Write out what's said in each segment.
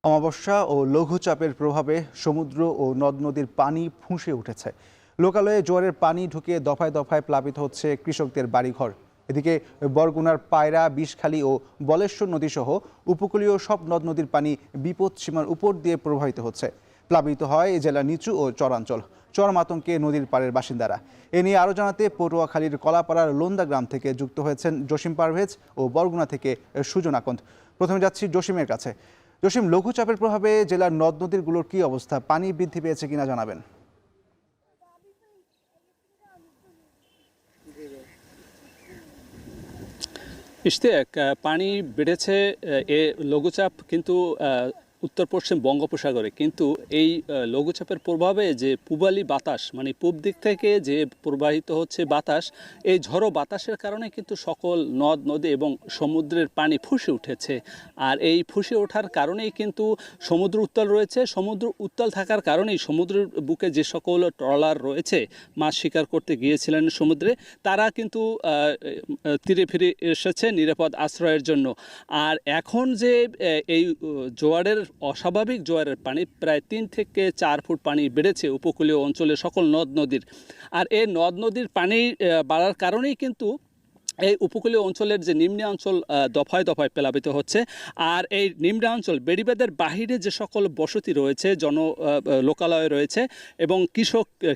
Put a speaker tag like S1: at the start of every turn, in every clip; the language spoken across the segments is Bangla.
S1: অমাবস্যা ও লঘুচাপের প্রভাবে সমুদ্র ও নদ নদীর পানি ফুঁসে উঠেছে। লোকালয়ে জোয়ারের পানি ঢুকে দফায় দফায় প্লাবিত হচ্ছে কৃষকদের বাড়িঘর। এদিকে বরগুনার পায়রা, বিষখালী ও বলেশ্বর নদীসহ উপকূলীয় সব নদ নদীর পানি বিপদ সীমার উপর দিয়ে প্রবাহিত হচ্ছে। প্লাবিত হয় এ জেলার নিচু ও চরাঞ্চল। চরম আতঙ্কে নদীর পাড়ের বাসিন্দারা। এ নিয়ে আরও জানাতে পটুয়াখালীর কলাপাড়ার লোন্দা গ্রাম থেকে যুক্ত হয়েছেন জসিম পারভেজ ও বরগুনা থেকে সুজন আকন্দ। প্রথমে যাচ্ছি জসিমের কাছে। জসিম, লঘুচাপের প্রভাবে জেলার নদ নদীগুলোর কি অবস্থা? পানি বৃদ্ধি পেয়েছে কিনা জানাবেন।
S2: ইশতিয়াক, পানি বেড়েছে। এ লঘুচাপ কিন্তু উত্তর পশ্চিম বঙ্গোপসাগরে, কিন্তু এই লঘুচাপের প্রভাবে যে পূবালি বাতাস, মানে পূব দিক থেকে যে প্রবাহিত হচ্ছে বাতাস, এই ঝড়ো বাতাসের কারণে কিন্তু সকল নদ নদী এবং সমুদ্রের পানি ফুঁসে উঠেছে। আর এই ফুঁসে ওঠার কারণেই কিন্তু সমুদ্র উত্তাল রয়েছে। সমুদ্র উত্তাল থাকার কারণেই সমুদ্রের বুকে যে সকল ট্রলার রয়েছে মাছ শিকার করতে গিয়েছিলেন সমুদ্রে, তারা কিন্তু তীরে ফিরে এসেছে নিরাপদ আশ্রয়ের জন্য। আর এখন যে এই জোয়ারের অস্বাভাবিক জোয়ারের পানি প্রায় 3 থেকে 4 ফুট পানি বেড়েছে উপকূলীয় অঞ্চলে সকল নদ নদীর। আর এই নদ নদীর পানি বাড়ার কারণেই কিন্তু এই উপকূলীয় অঞ্চলের যে নিম্নাঞ্চল দফায় দফায় প্লাবিত হচ্ছে। আর এই নিম্নাঞ্চল বেড়িবাঁধের বাহিরে যে সকল বসতি রয়েছে, লোকালয় রয়েছে এবং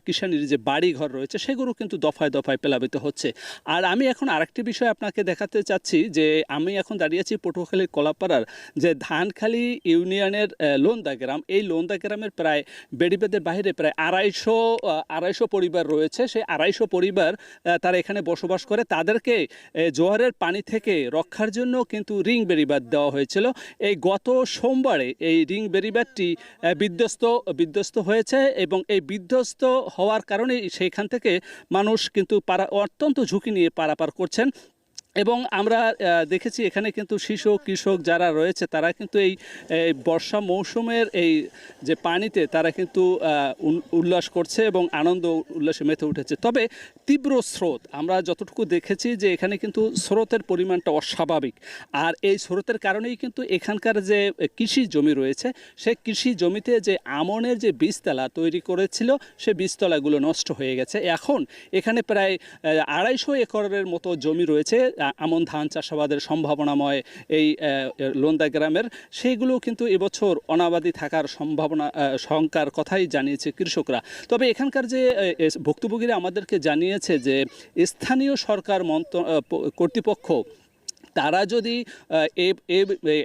S2: কিষাণীর যে বাড়িঘর রয়েছে, সেগুলো কিন্তু দফায় দফায় প্লাবিত হচ্ছে। আর আমি এখন আরেকটি বিষয় আপনাকে দেখাতে চাচ্ছি যে আমি এখন দাঁড়িয়ে আছি পটুয়াখালীর কলাপাড়ার যে ধানখালী ইউনিয়নের লোন্দা গ্রাম। এই লোন্দা গ্রামের প্রায় বেড়িবাঁধের বাহিরে প্রায় আড়াইশো পরিবার রয়েছে। সেই 250 পরিবার তারা এখানে বসবাস করে। তাদেরকে জোয়ারের পানি থেকে রক্ষার জন্য কিন্তু রিং বেড়িবাঁধ দেওয়া হয়েছিল। এই গত সোমবারে এই রিং বেড়িবাঁধটি বিধ্বস্ত হয়েছে এবং এই বিধ্বস্ত হওয়ার কারণে সেইখান থেকে মানুষ কিন্তু অত্যন্ত ঝুঁকি নিয়ে পারাপার করছেন। এবং আমরা দেখেছি এখানে কিন্তু শিশু কৃষক যারা রয়েছে তারা কিন্তু এই বর্ষা মৌসুমের এই যে পানিতে তারা কিন্তু উল্লাস করছে এবং আনন্দ উল্লাসে মেতে উঠেছে। তবে তীব্র স্রোত, আমরা যতটুকু দেখেছি যে এখানে কিন্তু স্রোতের পরিমাণটা অস্বাভাবিক। আর এই স্রোতের কারণেই কিন্তু এখানকার যে কৃষি জমি রয়েছে, সেই কৃষি জমিতে যে আমনের যে বীজতলা তৈরি করেছিল, সে বীজতলাগুলো নষ্ট হয়ে গেছে। এখন এখানে প্রায় 250 একরের মতো জমি রয়েছে আমন ধান চাষাবাদের সম্ভাবনাময় এই লোন্দা গ্রামের। সেইগুলো কিন্তু এবছর অনাবাদি থাকার শঙ্কার কথাই জানিয়েছে কৃষকরা। তবে এখানকার যে ভুক্তভোগীরা আমাদেরকে জানিয়েছে যে স্থানীয় সরকার কর্তৃপক্ষ তারা যদি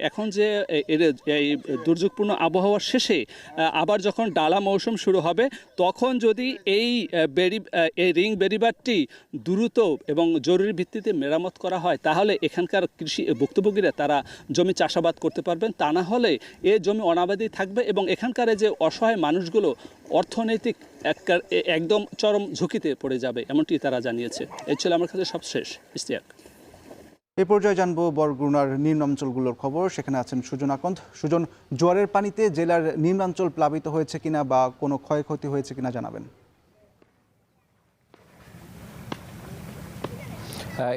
S2: এখন যে এই দুর্যোগপূর্ণ আবহাওয়ার শেষে আবার যখন ডালা মৌসুম শুরু হবে, তখন যদি এই রিং বেড়িবাঁধটি দ্রুত এবং জরুরি ভিত্তিতে মেরামত করা হয়, তাহলে এখানকার ভুক্তভোগীরা তারা জমি চাষাবাদ করতে পারবেন। তা না হলে এ জমি অনাবাদি থাকবে এবং এখানকার যে অসহায় মানুষগুলো অর্থনৈতিক একদম চরম ঝুঁকিতে পড়ে যাবে, এমনটি তারা জানিয়েছে। এই ছিল আমার কাছে সবশেষ। ইশতিয়াক,
S1: এই পর্যায়ে জানবো বরগুনার নিম্নাঞ্চলগুলোর খবর। সেখানে আছেন সুজন আকন্দ। সুজন, জোয়ারের পানিতে জেলার নিম্নাঞ্চল প্লাবিত হয়েছে কিনা বা কোনো ক্ষয়ক্ষতি হয়েছে কিনা জানাবেন।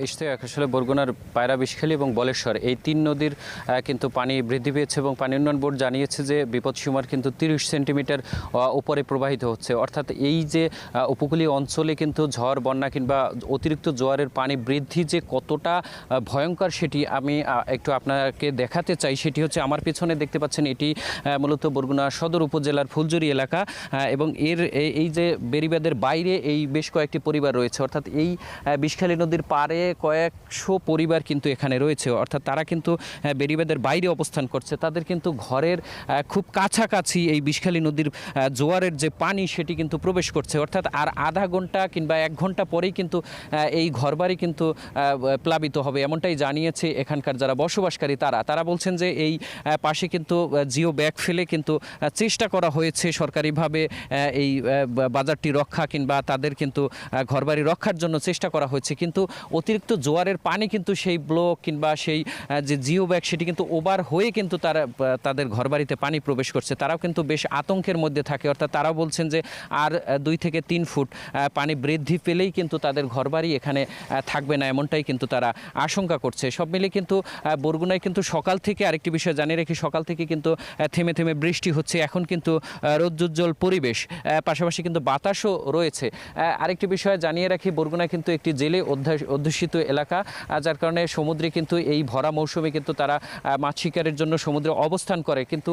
S3: ইশতিয়াক, আসলে বরগুনার পায়রা, বিষখালী এবং বলেশ্বর এই 3 নদীর কিন্তু পানি বৃদ্ধি পেয়েছে এবং পানি উন্নয়ন বোর্ড জানিয়েছে যে বিপদসীমার কিন্তু 30 সেন্টিমিটার উপরে প্রবাহিত হচ্ছে। অর্থাৎ এই যে উপকূলীয় অঞ্চলে কিন্তু ঝড়, বন্যা কিংবা অতিরিক্ত জোয়ারের পানি বৃদ্ধি যে কতটা ভয়ঙ্কর সেটি আমি একটু আপনাকে দেখাতে চাই। সেটি হচ্ছে আমার পেছনে দেখতে পাচ্ছেন, এটি মূলত বরগুনা সদর উপজেলার ফুলজুরি এলাকা এবং এই যে বেড়িবাঁধের বাইরে এই বেশ কয়েকটি পরিবার রয়েছে। অর্থাৎ এই বিষখালী নদীর পারে কয়েকশো পরিবার কিন্তু এখানে রয়েছে। অর্থাৎ তারা কিন্তু বেড়িবাঁধের বাইরে অবস্থান করছে। তাদের কিন্তু ঘরের খুব কাছাকাছি এই বিষখালী নদীর জোয়ারের যে পানি সেটি কিন্তু প্রবেশ করছে। অর্থাৎ আর আধা ঘন্টা কিংবা 1 ঘন্টা পরেই কিন্তু এই ঘরবাড়ি কিন্তু প্লাবিত হবে, এমনটাই জানিয়েছে এখানকার যারা বসবাসকারী। তারা বলছেন যে এই পাশে কিন্তু জিও ব্যাগ ফেলে কিন্তু চেষ্টা করা হয়েছে সরকারিভাবে এই বাজারটি রক্ষা কিংবা তাদের কিন্তু ঘরবাড়ি রক্ষার জন্য চেষ্টা করা হয়েছে, কিন্তু অতিরিক্ত জোয়ারের পানি কিন্তু সেই ব্লক কিংবা সেই যে জিও ব্যাগ সেটি কিন্তু ওভার হয়ে কিন্তু তাদের ঘরবাড়িতে পানি প্রবেশ করছে। তারাও কিন্তু বেশ আতঙ্কের মধ্যে থাকে, অর্থাৎ তারাও বলছেন যে আর 2 থেকে 3 ফুট পানি বৃদ্ধি পেলেই কিন্তু তাদের ঘরবাড়ি এখানে থাকবে না, এমনটাই কিন্তু তারা আশঙ্কা করছে। সব মিলে কিন্তু বরগুনায় কিন্তু সকাল থেকে আরেকটি বিষয় জানিয়ে রাখি, সকাল থেকে কিন্তু থেমে থেমে বৃষ্টি হচ্ছে। এখন কিন্তু রৌদ্রোজ্জ্বল পরিবেশ, পাশাপাশি কিন্তু বাতাসও রয়েছে। আরেকটি বিষয় জানিয়ে রাখি, বরগুনা কিন্তু একটি জেলে অধ্যুষিত এলাকা, যার কারণে সমুদ্রে কিন্তু এই ভরা মৌসুমে কিন্তু তারা মাছ শিকারের জন্য সমুদ্রে অবস্থান করে। কিন্তু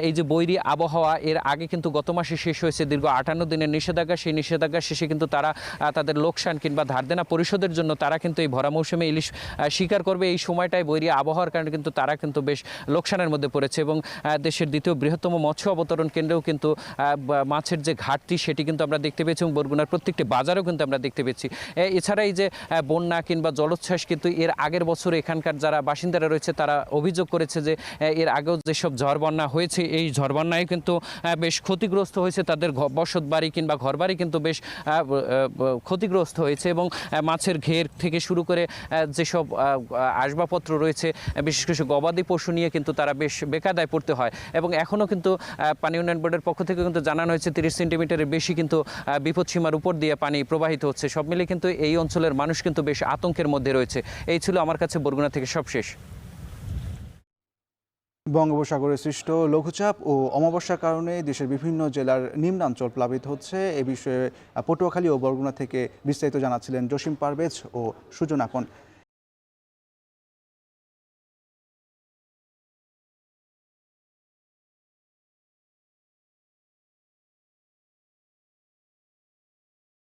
S3: এই যে বৈরী আবহাওয়া, এর আগে কিন্তু গত মাসে শেষ হয়েছে দীর্ঘ 58 দিনের নিষেধাজ্ঞা। সেই নিষেধাজ্ঞা শেষে কিন্তু তারা তাদের লোকসান কিংবা ধার দেনা পরিশোধের জন্য তারা কিন্তু এই ভরা মৌসুমে ইলিশ শিকার করবে। এই সময়টায় বৈরী আবহাওয়ার কারণে কিন্তু তারা কিন্তু বেশ লোকসানের মধ্যে পড়েছে এবং দেশের দ্বিতীয় বৃহত্তম মৎস্য অবতরণ কেন্দ্রেও কিন্তু মাছের যে ঘাটতি সেটি কিন্তু আমরা দেখতে পেয়েছি এবং বরগুনার প্রত্যেকটি বাজারেও কিন্তু আমরা দেখতে পেয়েছি। এছাড়া এই যে বন্যা কিংবা জলোচ্ছ্বাস, কিন্তু এর আগের বছর এখানকার যারা বাসিন্দারা রয়েছে তারা অভিযোগ করেছে যে এর আগেও যেসব ঝড় বন্যা হয়েছে, এই ঝড় বন্যায় কিন্তু বেশ ক্ষতিগ্রস্ত হয়েছে তাদের বসত বাড়ি কিংবা ঘরবাড়ি কিন্তু বেশ ক্ষতিগ্রস্ত হয়েছে এবং মাছের ঘের থেকে শুরু করে যেসব আসবাবপত্র রয়েছে, বিশেষ করে গবাদি পশু নিয়ে কিন্তু তারা বেশ বেকায়দায় পড়তে হয়। এবং এখনও কিন্তু পানি উন্নয়ন বোর্ডের পক্ষ থেকে কিন্তু জানানো হয়েছে 30 সেন্টিমিটারের বেশি কিন্তু বিপদসীমার উপর দিয়ে পানি প্রবাহিত হচ্ছে। সব মিলে কিন্তু এই অঞ্চলের মানুষ কিন্তু বেশ আতঙ্কের মধ্যে রয়েছে। এই ছিল আমার কাছে বরগুনা থেকে সবশেষ।
S1: বঙ্গোপসাগরে সৃষ্ট লঘুচাপ ও অমাবস্যার কারণে দেশের বিভিন্ন জেলার নিম্নাঞ্চল প্লাবিত হচ্ছে। এ বিষয়ে পটুয়াখালী ও বরগুনা থেকে বিস্তারিত জানাচ্ছিলেন জসিম পারভেজ ও সুজন আকন।